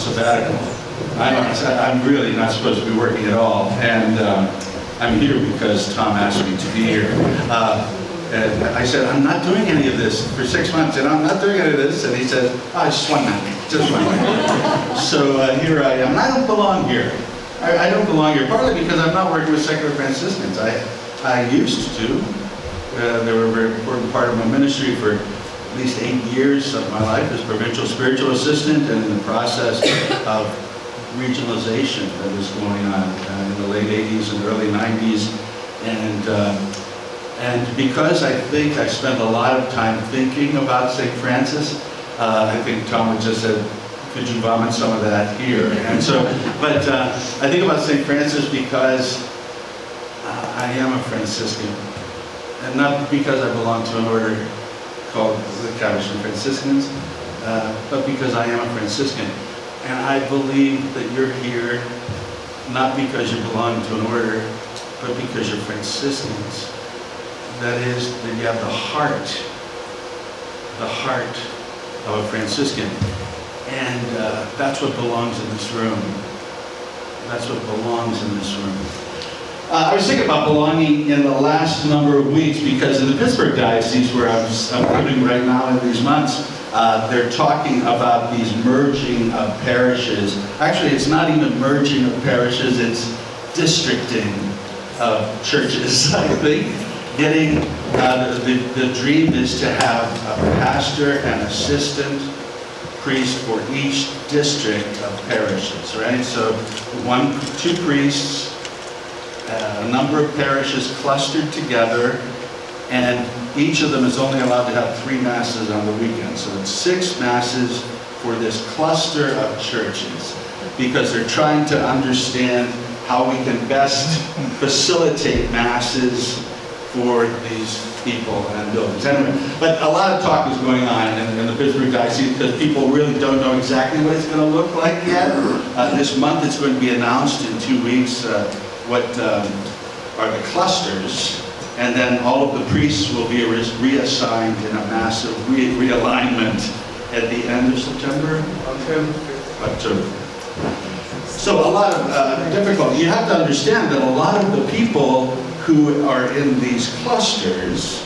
sabbatical. I'm really not supposed to be working at all, and I'm here because Tom asked me to be here. And I said, I'm not doing any of this for 6 months, and I'm not doing any of this. And he said, oh, just one night, just one night. So here I am. I don't belong here. I don't belong here, partly because I'm not working with secular Franciscans. I used to. They were a very important part of my ministry for at least 8 years of my life as provincial spiritual assistant, and in the process of regionalization that was going on in the late 80s and early 90s. And because I think I spent a lot of time thinking about St. Francis, I think Tom would just said, could you vomit some of that here? And so, but I think about St. Francis because I am a Franciscan. And not because I belong to an order called the Capuchin Franciscans, but because I am a Franciscan. And I believe that you're here not because you belong to an order, but because you're Franciscans. That is, that you have the heart of a Franciscan. And that's what belongs in this room. That's what belongs in this room. I was thinking about belonging in the last number of weeks because in the Pittsburgh Diocese, where I'm living right now in these months, they're talking about these merging of parishes. Actually, it's not even merging of parishes, it's districting of churches, I think. Getting, the dream is to have a pastor and assistant priest for each district of parishes, right? So 2 priests, a number of parishes clustered together, and each of them is only allowed to have 3 masses on the weekend. So it's 6 masses for this cluster of churches, because they're trying to understand how we can best facilitate masses for these people and buildings. Anyway, but a lot of talk is going on in the Pittsburgh Diocese because people really don't know exactly what it's going to look like yet. This month it's going to be announced in 2 weeks what are the clusters, and then all of the priests will be reassigned in a massive realignment at the end of September? October. So a lot of difficulty. You have to understand that a lot of the people who are in these clusters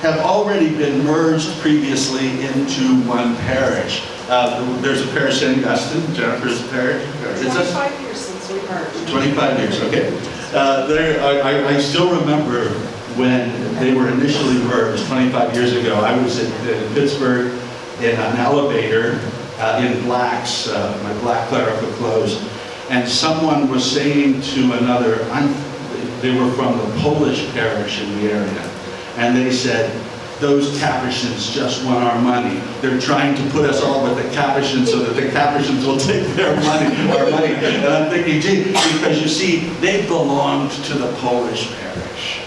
have already been merged previously into one parish. There's a parish in Augustine, Jennifer's parish. 25 years since we merged. 25 years, okay. I still remember when they were initially merged 25 years ago. I was in Pittsburgh in an elevator in blacks, my black clerical clothes, and someone was saying to another, they were from the Polish parish in the area, and they said, those Capuchins just want our money. They're trying to put us all with the Capuchins so that the Capuchins will take their money, our money. And I'm thinking, gee, because you see, they belonged to the Polish parish.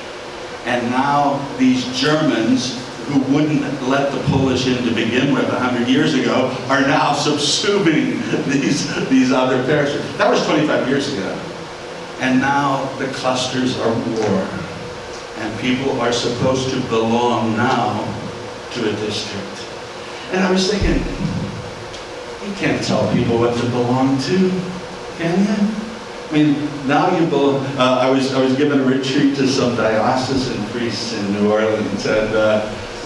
And now these Germans who wouldn't let the Polish in to begin with 100 years ago are now subsuming these other parishes. That was 25 years ago. And now the clusters are more. And people are supposed to belong now to a district. And I was thinking, you can't tell people what to belong to, can you? I mean, now you belong. I was given a retreat to some diocesan priests in New Orleans, and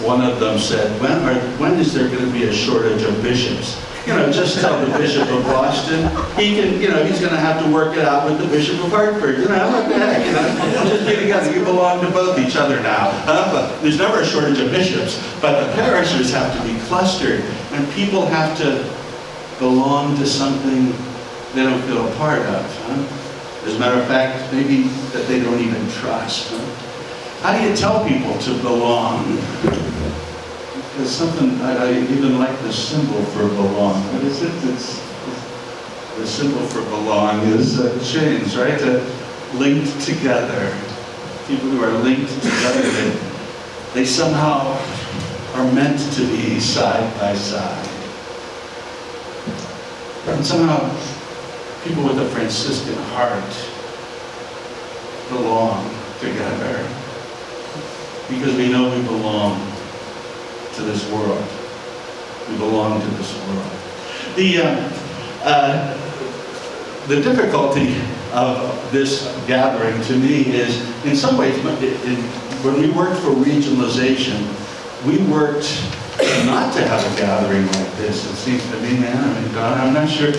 one of them said, when is there going to be a shortage of bishops? You know, just tell the Bishop of Boston. He can, you know, he's going to have to work it out with the Bishop of Hartford. You know, what the heck, you know? Just get together. You belong to both each other now. But there's never a shortage of bishops. But the parishes have to be clustered, and people have to belong to something they don't feel a part of. Huh? As a matter of fact, maybe that they don't even trust. Huh? How do you tell people to belong? There's something, I even like the symbol for belong. What is it? The symbol for belong is chains, right? Linked together. People who are linked together, they somehow are meant to be side by side. And somehow, people with a Franciscan heart belong together. Because we know we belong to this world. We belong to this world. The difficulty of this gathering to me is, in some ways, when we worked for regionalization, we worked not to have a gathering like this, it seems to me, man. I mean, God, I'm not sure.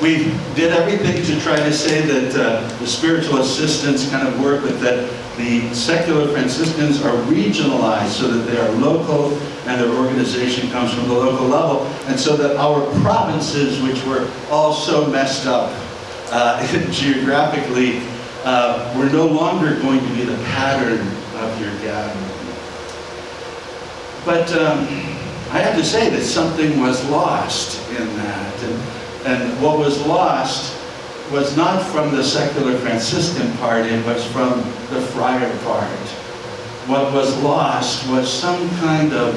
We did everything to try to say that the spiritual assistants kind of work, but that the secular Franciscans are regionalized so that they are local and their organization comes from the local level, and so that our provinces, which were all so messed up geographically, were no longer going to be the pattern of your gathering. But I have to say that something was lost in that. And what was lost was not from the secular Franciscan part, it was from the friar part. What was lost was some kind of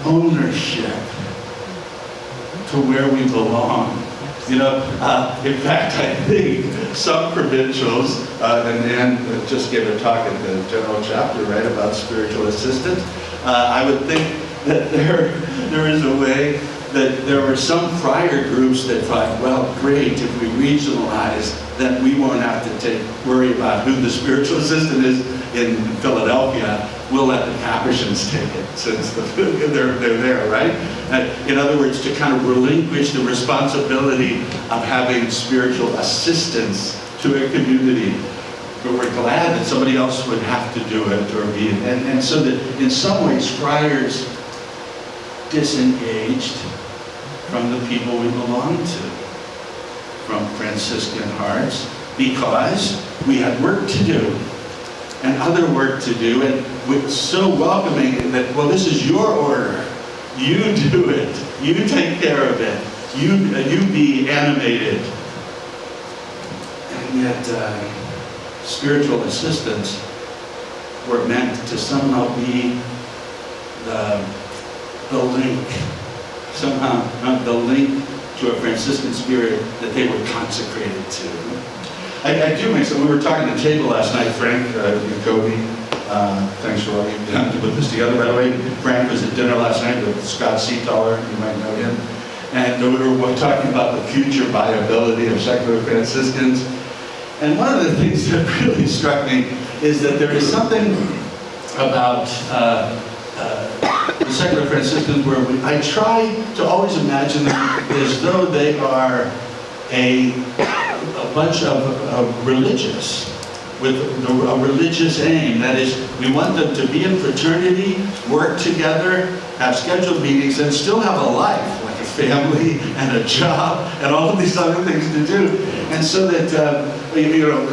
ownership to where we belong. You know, in fact, I think some provincials, and just gave a talk at the general chapter, right, about spiritual assistance. I would think that there is a way that there were some friar groups that thought, well, great, if we regionalize, then we won't have to worry about who the spiritual assistant is in Philadelphia. We'll let the Capuchins take it since they're there, right? In other words, to kind of relinquish the responsibility of having spiritual assistance to a community. But we're glad that somebody else would have to do it or be, and so that in some ways friars disengaged from the people we belong to, from Franciscan hearts, because we had work to do and other work to do, and we're so welcoming that, well, this is your order. You do it. You take care of it. You be animated. And yet, spiritual assistants were meant to somehow be the link, somehow the link to a Franciscan spirit that they were consecrated to. I do make some, we were talking at the table last night, Frank, Kobe, thanks for all you've done to put this together. By the way, Frank was at dinner last night with Scott Seataller, you might know him, and we were talking about the future viability of secular Franciscans. And one of the things that really struck me is that there is something about the secular Franciscans where I try to always imagine them as though they are a bunch of religious with a religious aim. That is, we want them to be in fraternity, work together, have scheduled meetings, and still have a life, like a family and a job and all of these other things to do. And so that,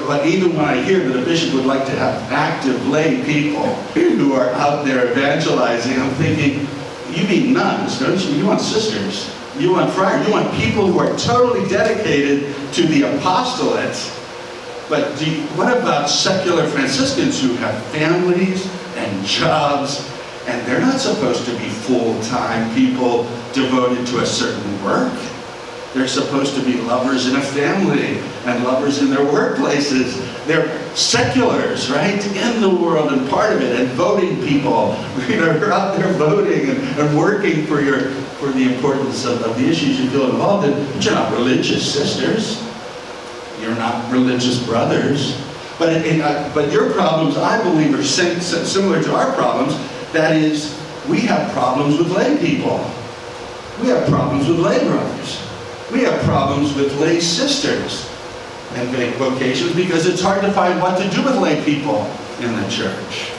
like even when I hear that a bishop would like to have active lay people who are out there evangelizing, I'm thinking, you mean nuns, don't you? You want sisters. You want friars. You want people who are totally dedicated to the apostolate. But what about secular Franciscans who have families and jobs, and they're not supposed to be full-time people devoted to a certain work? They're supposed to be lovers in a family and lovers in their workplaces. They're seculars, right, in the world and part of it, and voting people. You're out there voting and working for the importance of the issues you feel involved in. But you're not religious sisters. You're not religious brothers. But your problems, I believe, are similar to our problems. That is, we have problems with lay people. We have problems with lay brothers. We have problems with lay sisters and vocations because it's hard to find what to do with lay people in the church.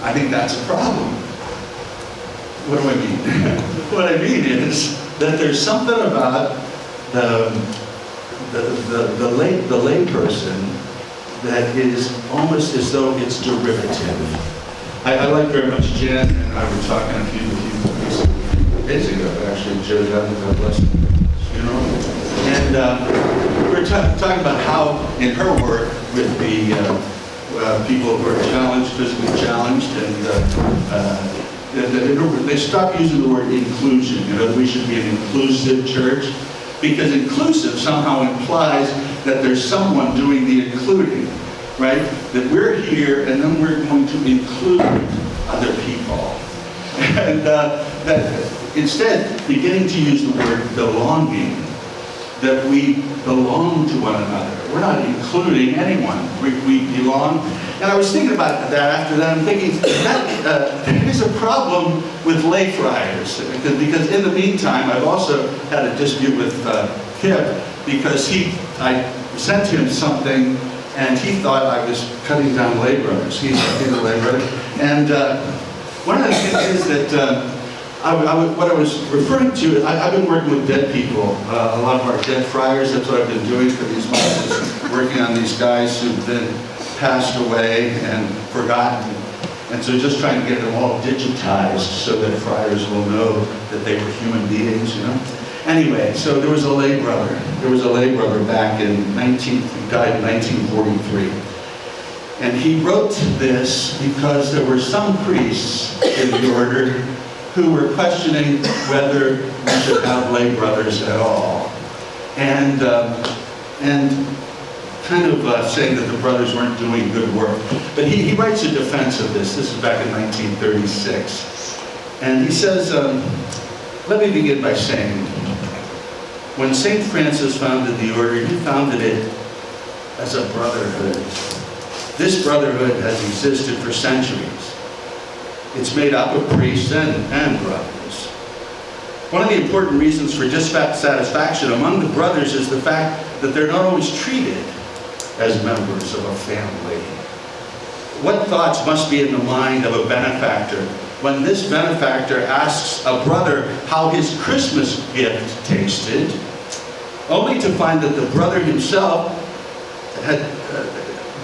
I think that's a problem. What do I mean? What I mean is that there's something about the lay person that is almost as though it's derivative. I like very much Jen and I were talking a few days ago, actually, Joe Dunn, God bless him. And we're talking about how in her work with the people who are challenged, physically challenged, and they stopped using the word inclusion. We should be an inclusive church, because inclusive somehow implies that there's someone doing the including, right? That we're here and then we're going to include other people. And that instead, beginning to use the word belonging, that we belong to one another. We're not including anyone. We belong. And I was thinking about that after that. I'm thinking that is a problem with lay friars. Because in the meantime, I've also had a dispute with Kip because I sent him something and he thought I was cutting down lay brothers. He's a lay brother. And one of the things is that what I was referring to, I've been working with dead people, a lot of our dead friars. That's what I've been doing for these months, is working on these guys who've been passed away and forgotten. And so just trying to get them all digitized so that friars will know that they were human beings, you know. Anyway, so there was a lay brother. There was a lay brother back in he died in 1943. And he wrote this because there were some priests in the order who were questioning whether we should have lay brothers at all. And kind of saying that the brothers weren't doing good work. But he writes a defense of this. This is back in 1936. And he says, let me begin by saying, when St. Francis founded the order, he founded it as a brotherhood. This brotherhood has existed for centuries. It's made up of priests and brothers. One of the important reasons for dissatisfaction among the brothers is the fact that they're not always treated as members of a family. What thoughts must be in the mind of a benefactor when this benefactor asks a brother how his Christmas gift tasted, only to find that the brother himself had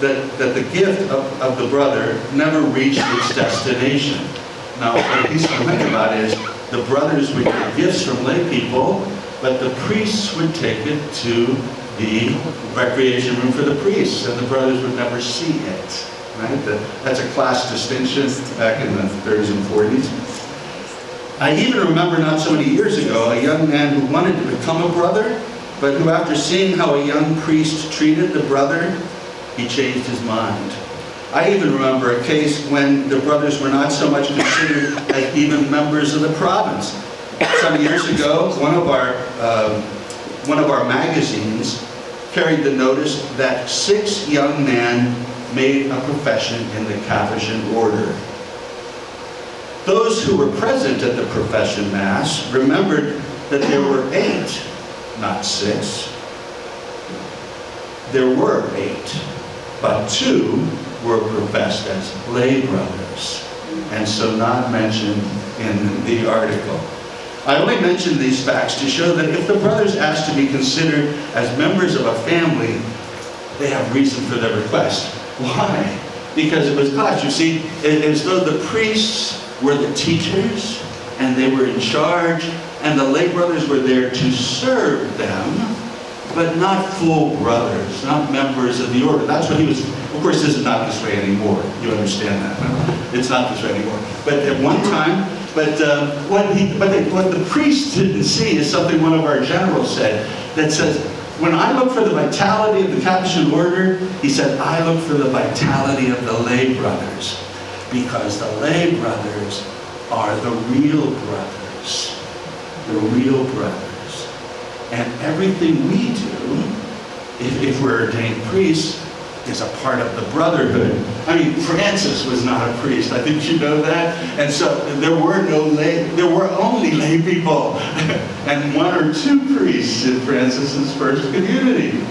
that the gift of the brother never reached its destination. Now, what he's complaining about is the brothers would get gifts from lay people, but the priests would take it to the recreation room for the priests, and the brothers would never see it. Right? That's a class distinction back in the 30s and 40s. I even remember not so many years ago a young man who wanted to become a brother, but who, after seeing how a young priest treated the brother, he changed his mind. I even remember a case when the brothers were not so much considered as even members of the province. Some years ago, one of our magazines carried the notice that 6 young men made a profession in the Capuchin order. Those who were present at the profession mass remembered that there were 8, not 6. There were 8. But 2 were professed as lay brothers, and so not mentioned in the article. I only mention these facts to show that if the brothers asked to be considered as members of a family, they have reason for their request. Why? Because it was class. You see, it's as though the priests were the teachers, and they were in charge, and the lay brothers were there to serve them, but not full brothers, not members of the order. That's what he was. Of course, this is not this way anymore. You understand that? No? It's not this way anymore. But at one time, what the priest didn't see is something one of our generals said, that says, when I look for the vitality of the Capuchin order, he said, I look for the vitality of the lay brothers, because the lay brothers are the real brothers. The real brothers. And everything we do, if we're ordained priests, is a part of the brotherhood. I mean, Francis was not a priest. I think you know that. And so there were only lay people, and 1 or 2 priests in Francis's first community,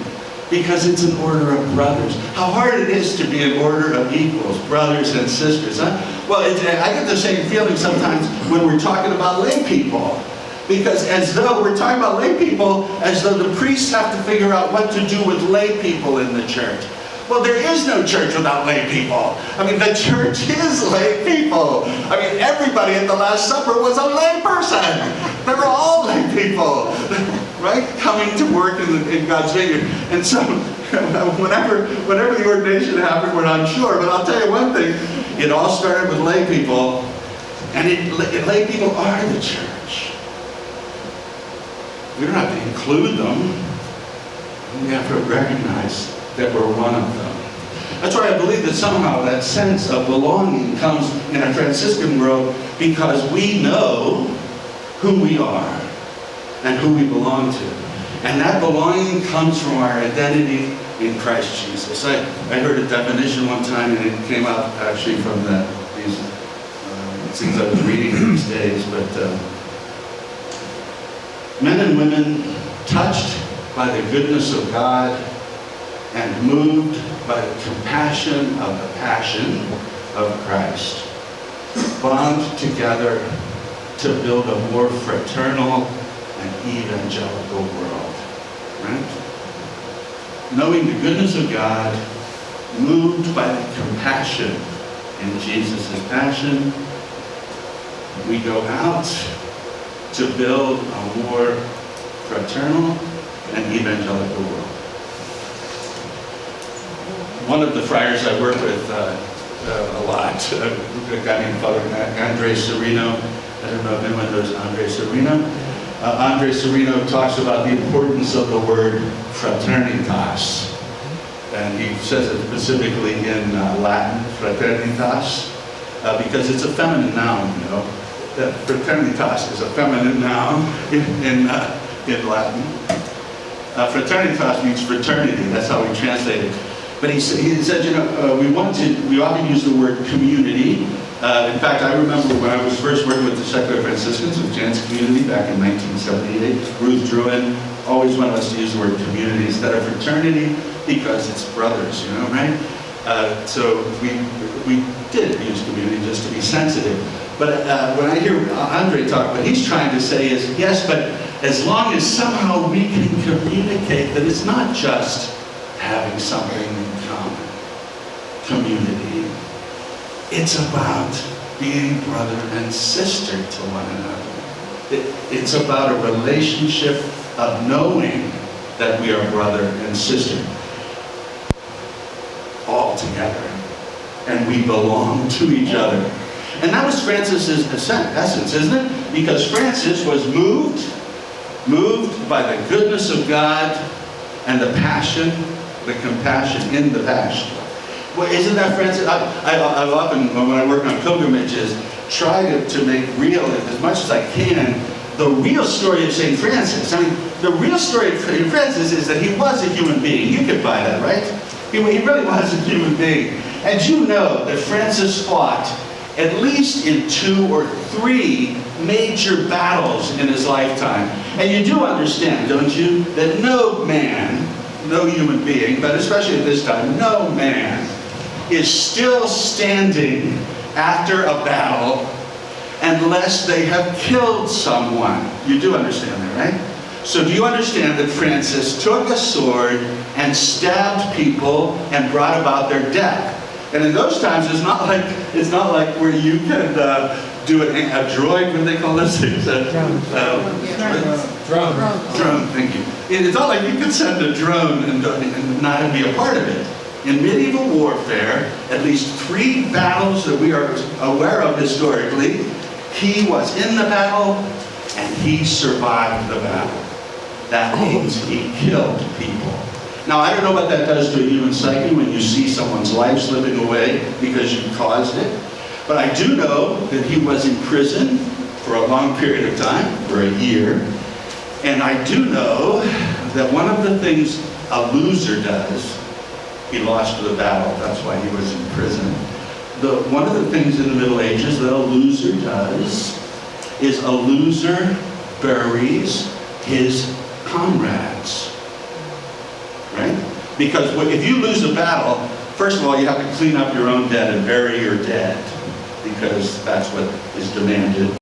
because it's an order of brothers. How hard it is to be an order of equals, brothers and sisters, huh? Well, I get the same feeling sometimes when we're talking about lay people. Because as though we're talking about lay people, as though the priests have to figure out what to do with lay people in the church. Well, there is no church without lay people. I mean, the church is lay people. I mean, everybody at the Last Supper was a lay person. They were all lay people, right? Coming to work in God's vineyard. And so, whenever the ordination happened, we're not sure. But I'll tell you one thing. It all started with lay people. And lay people are the church. We don't have to include them. We have to recognize that we're one of them. That's why I believe that somehow that sense of belonging comes in a Franciscan world, because we know who we are and who we belong to. And that belonging comes from our identity in Christ Jesus. I heard a definition one time, and it came out actually from these things I was reading these days, but men and women touched by the goodness of God and moved by the compassion of the passion of Christ, bond together to build a more fraternal and evangelical world, right? Knowing the goodness of God, moved by the compassion in Jesus' passion, we go out to build a more fraternal and evangelical world. One of the friars I work with a lot, a guy named Father Andre Serino. I don't know if anyone knows Andre Serino. Andre Serino talks about the importance of the word fraternitas. And he says it specifically in Latin, fraternitas, because it's a feminine noun, you know. Fraternitas is a feminine noun in Latin. Fraternitas means fraternity. That's how we translate it. But he said, you know, we often use the word community. In fact, I remember when I was first working with the secular Franciscans with Jan's community back in 1978, Ruth Druin always wanted us to use the word community instead of fraternity because it's brothers, you know, right? So we did use community just to be sensitive. But when I hear Andre talk, what he's trying to say is, yes, but as long as somehow we can communicate that it's not just having something in common, community. It's about being brother and sister to one another. It's about a relationship of knowing that we are brother and sister all together, and we belong to each other. And that was Francis's essence, isn't it? Because Francis was moved by the goodness of God and the passion, the compassion in the passion. Well, isn't that Francis? I've often, when I work on pilgrimages, try to make real, as much as I can, the real story of St. Francis. I mean, the real story of St. Francis is that he was a human being. You could buy that, right? He really was a human being. And you know that Francis fought at least in 2 or 3 major battles in his lifetime. And you do understand, don't you, that no man, no human being, but especially at this time, no man is still standing after a battle unless they have killed someone. You do understand that, right? So do you understand that Francis took a sword and stabbed people and brought about their death? And in those times, it's not like where you can do a droid, what do they call those things? Drone, thank you. It's not like you could send a drone and not be a part of it. In medieval warfare, at least 3 battles that we are aware of historically, he was in the battle and he survived the battle. That means he killed people. Now, I don't know what that does to a human psyche when you see someone's life slipping away because you caused it. But I do know that he was in prison for a long period of time, for a year. And I do know that one of the things a loser does, he lost the battle, that's why he was in prison. One of the things in the Middle Ages that a loser does is a loser buries his comrades. Right? Because if you lose a battle, first of all, you have to clean up your own dead and bury your dead, because that's what is demanded.